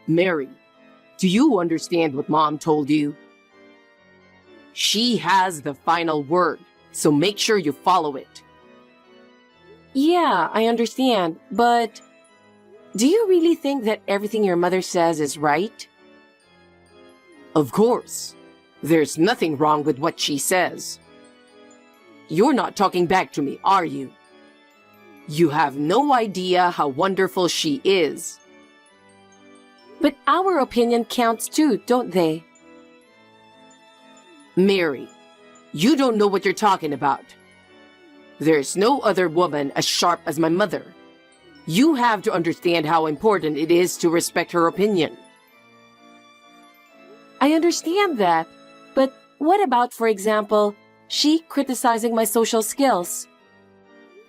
Mary, do you understand what Mom told you? She has the final word, so make sure you follow it. Yeah, I understand, but do you really think that everything your mother says is right? Of course. There's nothing wrong with what she says. You're not talking back to me, are you? You have no idea how wonderful she is. But our opinion counts too, don't they? Mary, you don't know what you're talking about. There's no other woman as sharp as my mother. You have to understand how important it is to respect her opinion. I understand that, but what about, for example, she criticizing my social skills?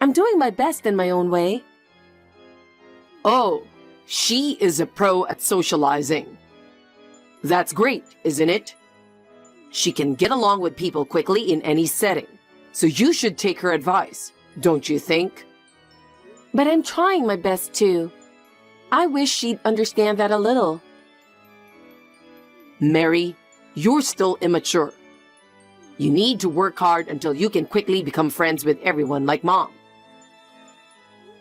I'm doing my best in my own way. Oh, she is a pro at socializing. That's great, isn't it? She can get along with people quickly in any setting, so you should take her advice, don't you think? But I'm trying my best too. I wish she'd understand that a little. Mary, you're still immature. You need to work hard until you can quickly become friends with everyone like Mom.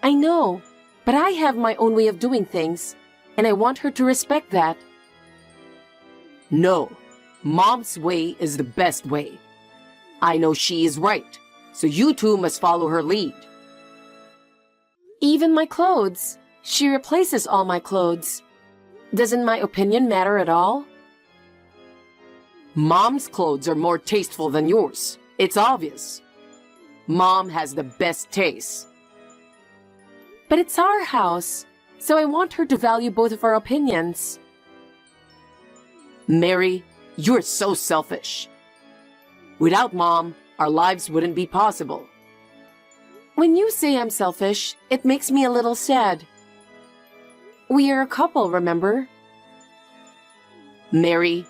I know, but I have my own way of doing things, and I want her to respect that. No, Mom's way is the best way. I know she is right, so you two must follow her lead. Even my clothes. She replaces all my clothes. Doesn't my opinion matter at all? Mom's clothes are more tasteful than yours. It's obvious. Mom has the best taste. But it's our house, so I want her to value both of our opinions. Mary, you're so selfish. Without Mom, our lives wouldn't be possible. When you say I'm selfish, it makes me a little sad. We are a couple, remember? Mary,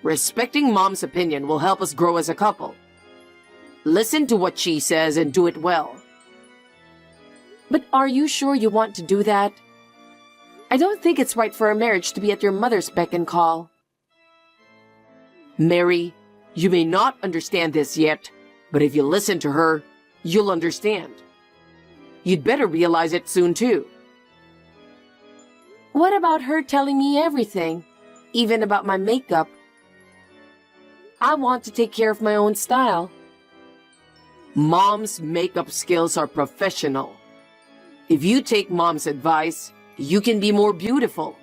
respecting Mom's opinion will help us grow as a couple. Listen to what she says and do it well. But are you sure you want to do that? I don't think it's right for a marriage to be at your mother's beck and call. Mary, you may not understand this yet, but if you listen to her, you'll understand. You'd better realize it soon too. What about her telling me everything, even about my makeup? I want to take care of my own style. Mom's makeup skills are professional. If you take Mom's advice, you can be more beautiful.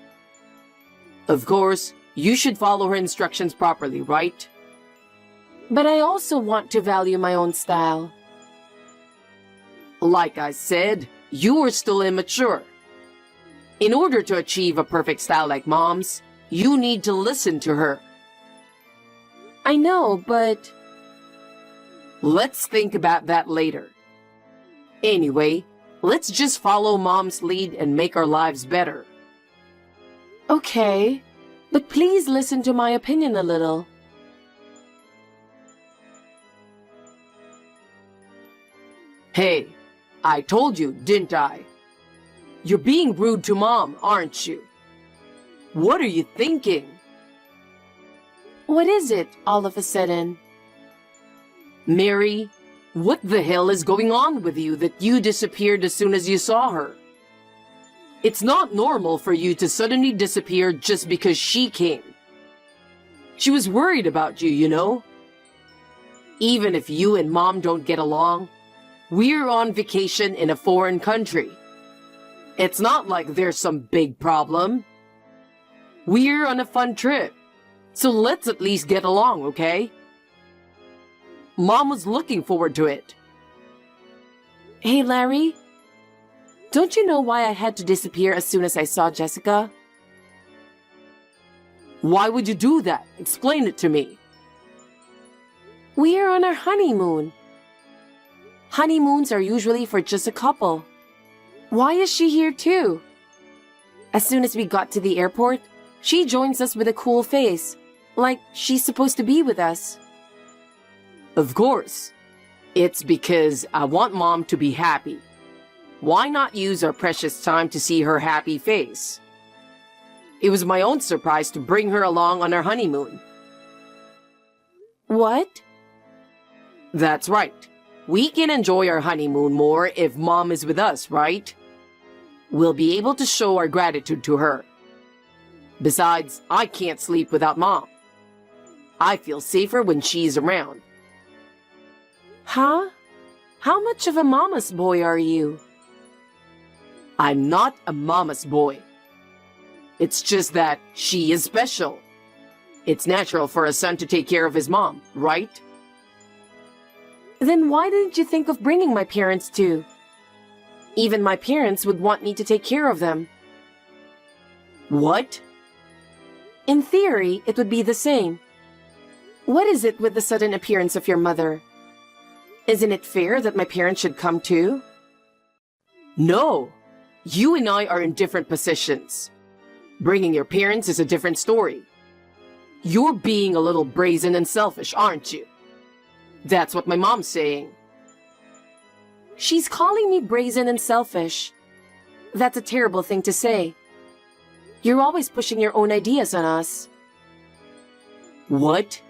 Of course, you should follow her instructions properly, right? But I also want to value my own style. Like I said, you are still immature. In order to achieve a perfect style like Mom's, you need to listen to her. I know, but... Let's think about that later. Anyway, let's just follow Mom's lead and make our lives better. Okay, but please listen to my opinion a little. Hey, I told you, didn't I? You're being rude to Mom, aren't you? What are you thinking? What is it, all of a sudden? Mary, what the hell is going on with you that you disappeared as soon as you saw her? It's not normal for you to suddenly disappear just because she came. She was worried about you, you know? Even if you and Mom don't get along, we're on vacation in a foreign country. It's not like there's some big problem. We're on a fun trip, so let's at least get along, okay? Mom was looking forward to it. Hey, Larry, don't you know why I had to disappear as soon as I saw Jessica? Why would you do that? Explain it to me. We are on our honeymoon. Honeymoons are usually for just a couple. Why is she here too? As soon as we got to the airport, she joins us with a cool face, like she's supposed to be with us. Of course. It's because I want Mom to be happy. Why not use our precious time to see her happy face? It was my own surprise to bring her along on our honeymoon. What? That's right. We can enjoy our honeymoon more if Mom is with us, right? We'll be able to show our gratitude to her. Besides, I can't sleep without Mom. I feel safer when she's around. Huh? How much of a mama's boy are you? I'm not a mama's boy. It's just that she is special. It's natural for a son to take care of his mom, right? Then why didn't you think of bringing my parents too? Even my parents would want me to take care of them. What? In theory, it would be the same. What is it with the sudden appearance of your mother? Isn't it fair that my parents should come too? No! You and I are in different positions. Bringing your parents is a different story. You're being a little brazen and selfish, aren't you? That's what my mom's saying. She's calling me brazen and selfish. That's a terrible thing to say. You're always pushing your own ideas on us. What?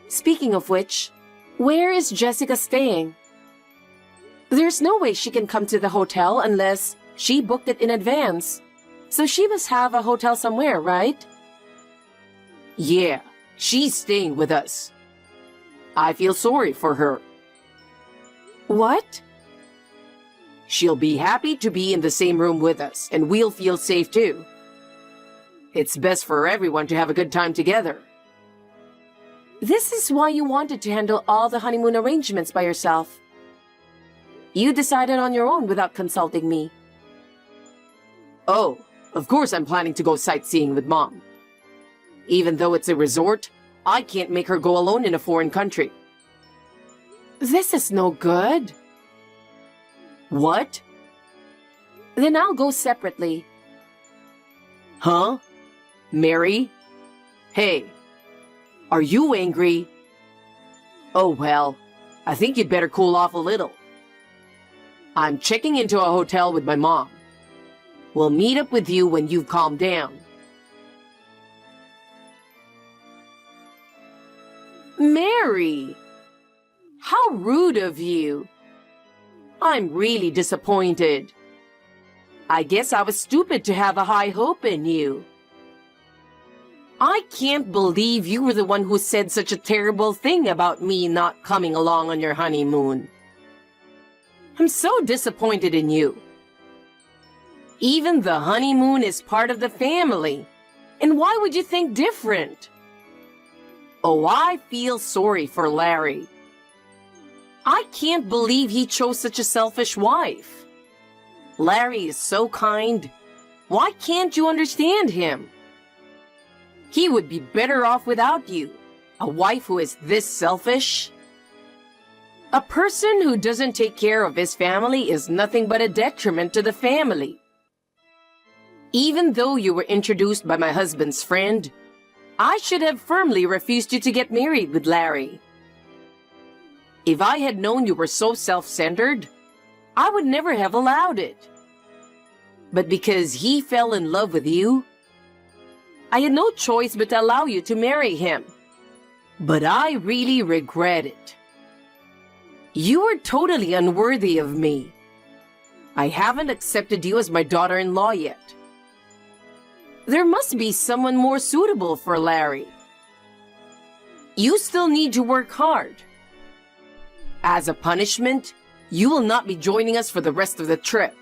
Speaking of which, where is Jessica staying? There's no way she can come to the hotel unless she booked it in advance. So she must have a hotel somewhere, right? Yeah, she's staying with us. I feel sorry for her. What? She'll be happy to be in the same room with us, and we'll feel safe too. It's best for everyone to have a good time together. This is why you wanted to handle all the honeymoon arrangements by yourself. You decided on your own without consulting me. Oh, of course I'm planning to go sightseeing with Mom. Even though it's a resort, I can't make her go alone in a foreign country. This is no good. What? Then I'll go separately. Huh? Mary? Hey, are you angry? Oh well, I think you'd better cool off a little. I'm checking into a hotel with my mom. We'll meet up with you when you've calmed down. Mary! How rude of you! I'm really disappointed. I guess I was stupid to have a high hope in you. I can't believe you were the one who said such a terrible thing about me not coming along on your honeymoon. I'm so disappointed in you. Even the honeymoon is part of the family. And why would you think different? Oh, I feel sorry for Larry. I can't believe he chose such a selfish wife. Larry is so kind. Why can't you understand him? He would be better off without you. A wife who is this selfish? A person who doesn't take care of his family is nothing but a detriment to the family. Even though you were introduced by my husband's friend, I should have firmly refused you to get married with Larry. If I had known you were so self-centered, I would never have allowed it. But because he fell in love with you, I had no choice but to allow you to marry him. But I really regret it. You are totally unworthy of me. I haven't accepted you as my daughter-in-law yet. There must be someone more suitable for Larry. You still need to work hard. As a punishment, you will not be joining us for the rest of the trip.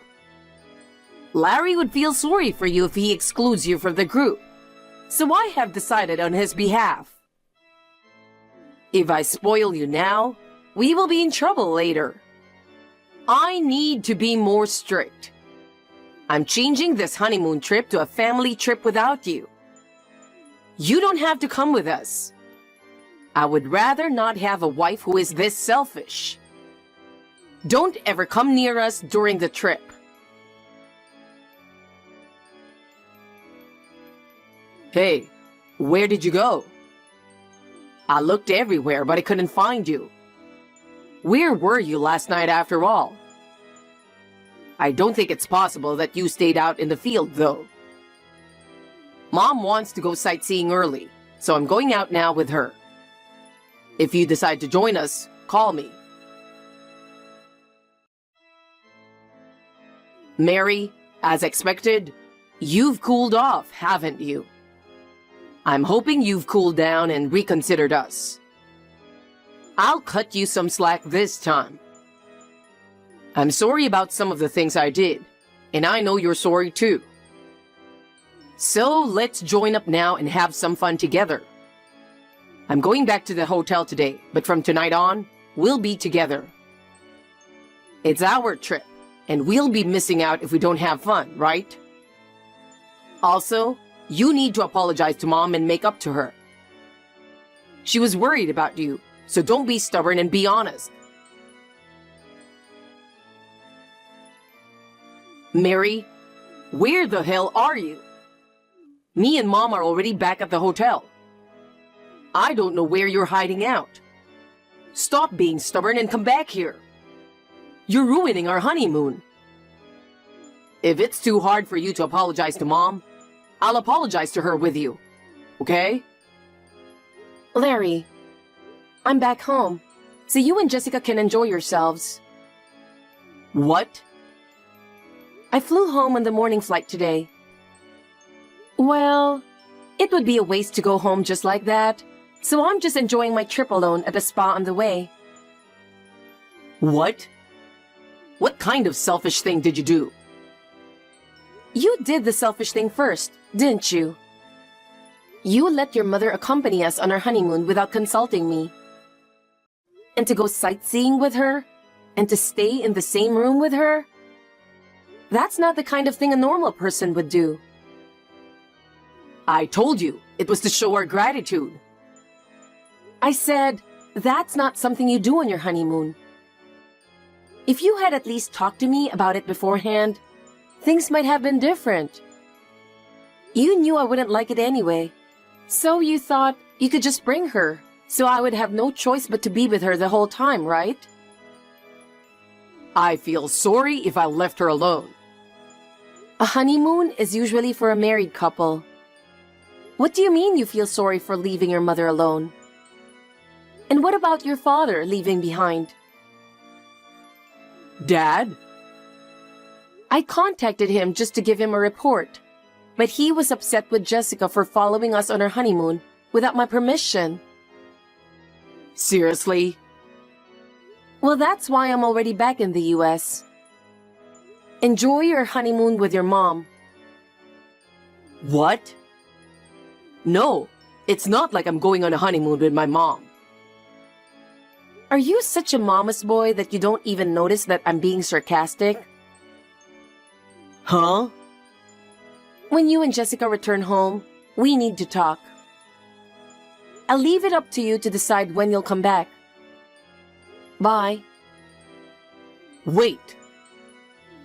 Larry would feel sorry for you if he excludes you from the group, so I have decided on his behalf. If I spoil you now, we will be in trouble later. I need to be more strict. I'm changing this honeymoon trip to a family trip without you. You don't have to come with us. I would rather not have a wife who is this selfish. Don't ever come near us during the trip. Hey, where did you go? I looked everywhere, but I couldn't find you. Where were you last night after all? I don't think it's possible that you stayed out in the field, though. Mom wants to go sightseeing early, so I'm going out now with her. If you decide to join us, call me. Mary, as expected, you've cooled off, haven't you? I'm hoping you've cooled down and reconsidered us. I'll cut you some slack this time. I'm sorry about some of the things I did, and I know you're sorry too. So let's join up now and have some fun together. I'm going back to the hotel today, but from tonight on, we'll be together. It's our trip, and we'll be missing out if we don't have fun, right? Also, you need to apologize to Mom and make up to her. She was worried about you, so don't be stubborn and be honest. Mary, where the hell are you? Me and Mom are already back at the hotel. I don't know where you're hiding out. Stop being stubborn and come back here. You're ruining our honeymoon. If it's too hard for you to apologize to Mom, I'll apologize to her with you. Okay? Larry, I'm back home, so you and Jessica can enjoy yourselves. What? I flew home on the morning flight today. Well, it would be a waste to go home just like that, so I'm just enjoying my trip alone at a spa on the way. What? What kind of selfish thing did you do? You did the selfish thing first, didn't you? You let your mother accompany us on our honeymoon without consulting me. And to go sightseeing with her? And to stay in the same room with her? That's not the kind of thing a normal person would do. I told you, it was to show our gratitude. I said, that's not something you do on your honeymoon. If you had at least talked to me about it beforehand, things might have been different. You knew I wouldn't like it anyway, so you thought you could just bring her, so I would have no choice but to be with her the whole time, right? I feel sorry if I left her alone. A honeymoon is usually for a married couple. What do you mean you feel sorry for leaving your mother alone? And what about your father leaving behind? Dad? I contacted him just to give him a report, but he was upset with Jessica for following us on our honeymoon without my permission. Seriously? Well, that's why I'm already back in the US. Enjoy your honeymoon with your mom. What? No, it's not like I'm going on a honeymoon with my mom. Are you such a mama's boy that you don't even notice that I'm being sarcastic? Huh? When you and Jessica return home, we need to talk. I'll leave it up to you to decide when you'll come back. Bye. Wait.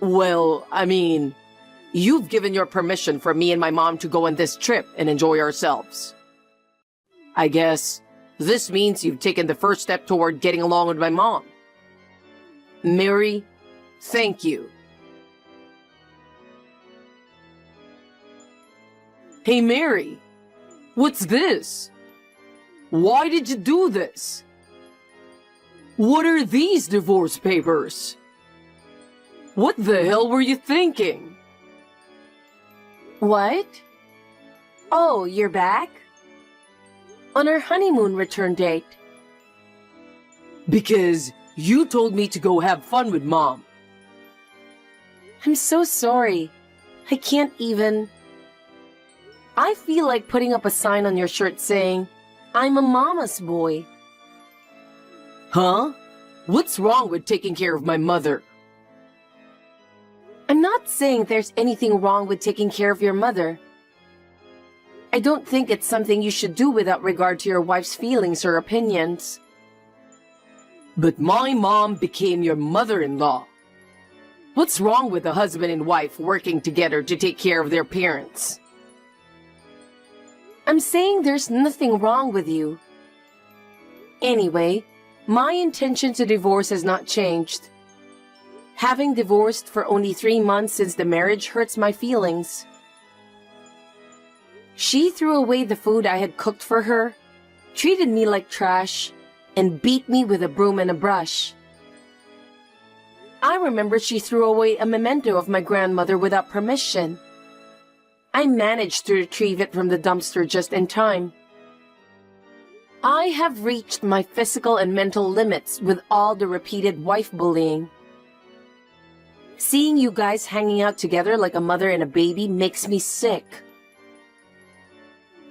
Well, I mean, you've given your permission for me and my mom to go on this trip and enjoy ourselves. I guess this means you've taken the first step toward getting along with my mom. Mary, thank you. Hey, Mary, what's this? Why did you do this? What are these divorce papers? What the hell were you thinking? What? Oh, you're back? On our honeymoon return date. Because you told me to go have fun with Mom. I'm so sorry. I can't even... I feel like putting up a sign on your shirt saying, I'm a mama's boy. Huh? What's wrong with taking care of my mother? I'm not saying there's anything wrong with taking care of your mother. I don't think it's something you should do without regard to your wife's feelings or opinions. But my mom became your mother-in-law. What's wrong with a husband and wife working together to take care of their parents? I'm saying there's nothing wrong with you. Anyway, my intention to divorce has not changed. Having divorced for only 3 months since the marriage hurts my feelings. She threw away the food I had cooked for her, treated me like trash, and beat me with a broom and a brush. I remember she threw away a memento of my grandmother without permission. I managed to retrieve it from the dumpster just in time. I have reached my physical and mental limits with all the repeated wife bullying. Seeing you guys hanging out together like a mother and a baby makes me sick.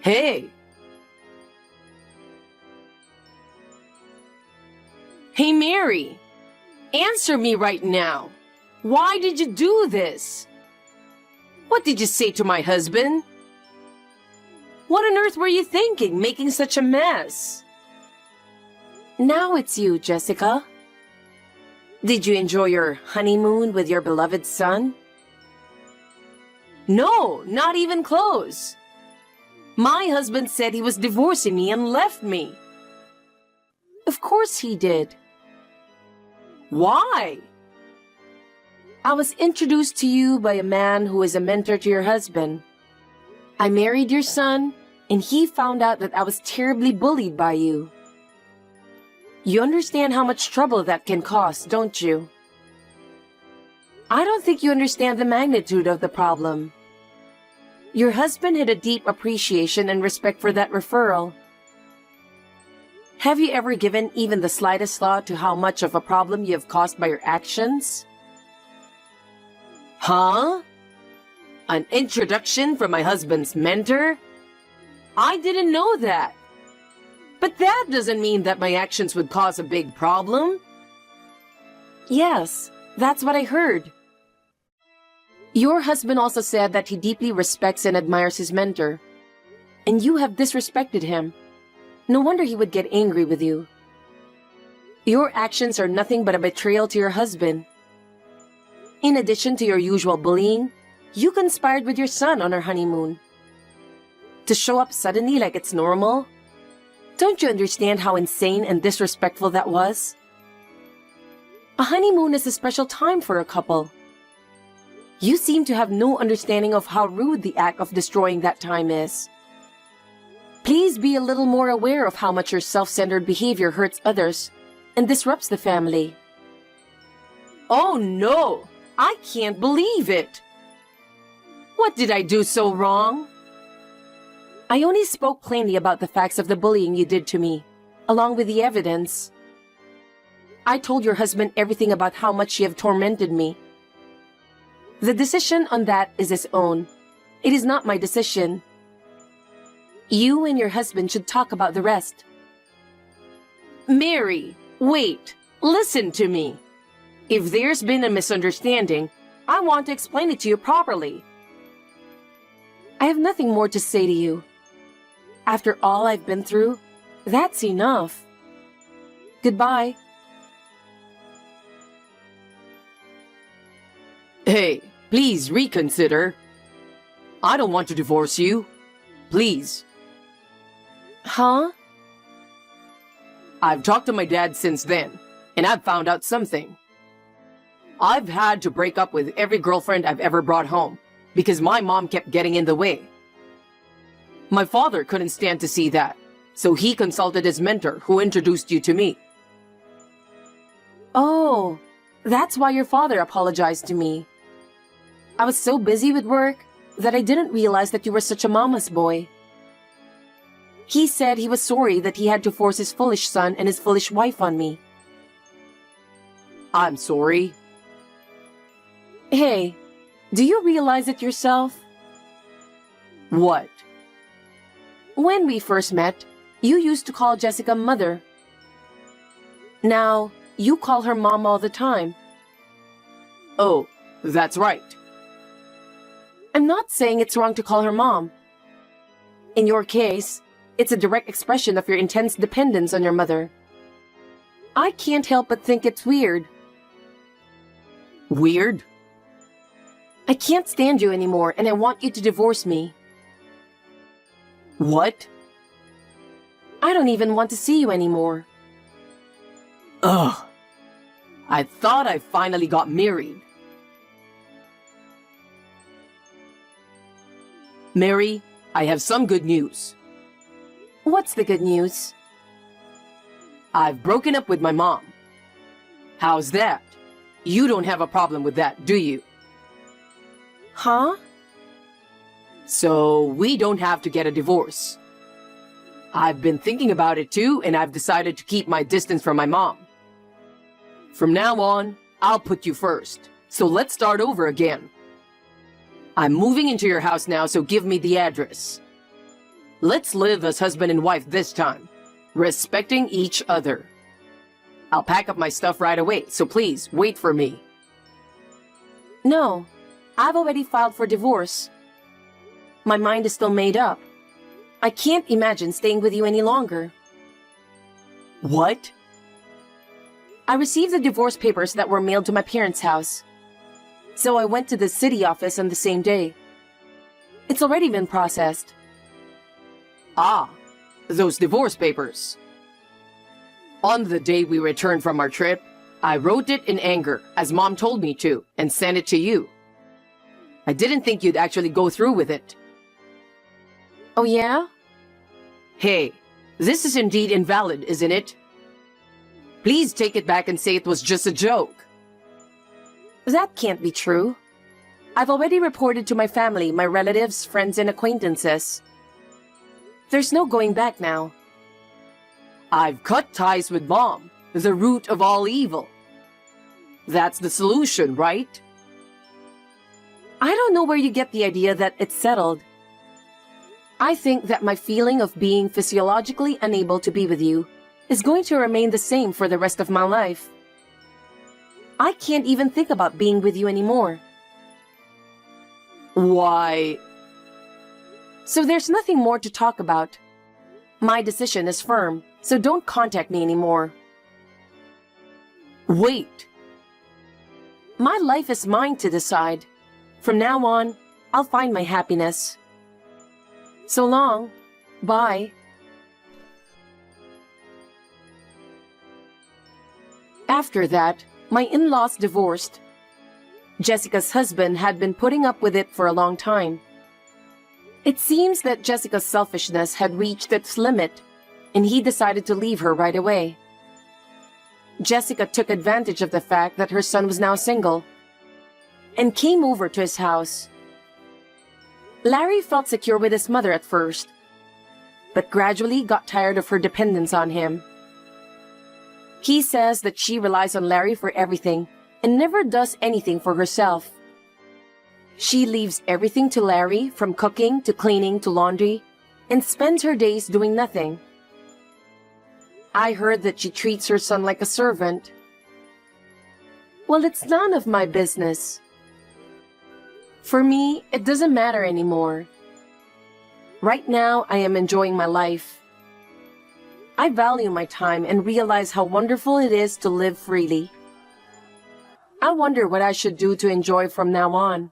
Hey! Hey, Mary! Answer me right now! Why did you do this? What did you say to my husband? What on earth were you thinking, making such a mess? Now it's you, Jessica. Did you enjoy your honeymoon with your beloved son? No, not even close. My husband said he was divorcing me and left me. Of course he did. Why? I was introduced to you by a man who is a mentor to your husband. I married your son, and he found out that I was terribly bullied by you. You understand how much trouble that can cause, don't you? I don't think you understand the magnitude of the problem. Your husband had a deep appreciation and respect for that referral. Have you ever given even the slightest thought to how much of a problem you have caused by your actions? Huh? An introduction from my husband's mentor? I didn't know that. But that doesn't mean that my actions would cause a big problem. Yes, that's what I heard. Your husband also said that he deeply respects and admires his mentor. And you have disrespected him. No wonder he would get angry with you. Your actions are nothing but a betrayal to your husband. In addition to your usual bullying, you conspired with your son on our honeymoon. To show up suddenly like it's normal? Don't you understand how insane and disrespectful that was? A honeymoon is a special time for a couple. You seem to have no understanding of how rude the act of destroying that time is. Please be a little more aware of how much your self-centered behavior hurts others and disrupts the family. Oh no! I can't believe it! What did I do so wrong? I only spoke plainly about the facts of the bullying you did to me, along with the evidence. I told your husband everything about how much you have tormented me. The decision on that is his own. It is not my decision. You and your husband should talk about the rest. Mary, wait. Listen to me. If there's been a misunderstanding, I want to explain it to you properly. I have nothing more to say to you. After all I've been through, that's enough. Goodbye. Hey, please reconsider. I don't want to divorce you. Please. Huh? I've talked to my dad since then, and I've found out something. I've had to break up with every girlfriend I've ever brought home because my mom kept getting in the way. My father couldn't stand to see that, so he consulted his mentor who introduced you to me. Oh, that's why your father apologized to me. I was so busy with work that I didn't realize that you were such a mama's boy. He said he was sorry that he had to force his foolish son and his foolish wife on me. I'm sorry. Hey, do you realize it yourself? What? When we first met, you used to call Jessica mother. Now, you call her mom all the time. Oh, that's right. I'm not saying it's wrong to call her mom. In your case, it's a direct expression of your intense dependence on your mother. I can't help but think it's weird. Weird? I can't stand you anymore, and I want you to divorce me. What? I don't even want to see you anymore. Ugh. I thought I finally got married. Mary, I have some good news. What's the good news? I've broken up with my mom. How's that? You don't have a problem with that, do you? Huh? So we don't have to get a divorce. I've been thinking about it too, and I've decided to keep my distance from my mom. From now on, I'll put you first. So let's start over again. I'm moving into your house now, so give me the address. Let's live as husband and wife this time, respecting each other. I'll pack up my stuff right away, so please wait for me. No, I've already filed for divorce. My mind is still made up. I can't imagine staying with you any longer. What? I received the divorce papers that were mailed to my parents' house. So I went to the city office on the same day. It's already been processed. Ah, those divorce papers. On the day we returned from our trip, I wrote it in anger, as Mom told me to, and sent it to you. I didn't think you'd actually go through with it. Oh yeah? Hey, this is indeed invalid, isn't it? Please take it back and say it was just a joke. That can't be true. I've already reported to my family, my relatives, friends, and acquaintances. There's no going back now. I've cut ties with Mom, the root of all evil. That's the solution, right? I don't know where you get the idea that it's settled. I think that my feeling of being physiologically unable to be with you is going to remain the same for the rest of my life. I can't even think about being with you anymore. Why? So there's nothing more to talk about. My decision is firm, so don't contact me anymore. Wait. My life is mine to decide. From now on, I'll find my happiness. So long. Bye. After that, my in-laws divorced. Jessica's husband had been putting up with it for a long time. It seems that Jessica's selfishness had reached its limit, and he decided to leave her right away. Jessica took advantage of the fact that her son was now single and came over to his house. Larry felt secure with his mother at first, but gradually got tired of her dependence on him. He says that she relies on Larry for everything and never does anything for herself. She leaves everything to Larry, from cooking to cleaning to laundry, and spends her days doing nothing. I heard that she treats her son like a servant. Well, it's none of my business. For me, it doesn't matter anymore. Right now, I am enjoying my life. I value my time and realize how wonderful it is to live freely. I wonder what I should do to enjoy from now on.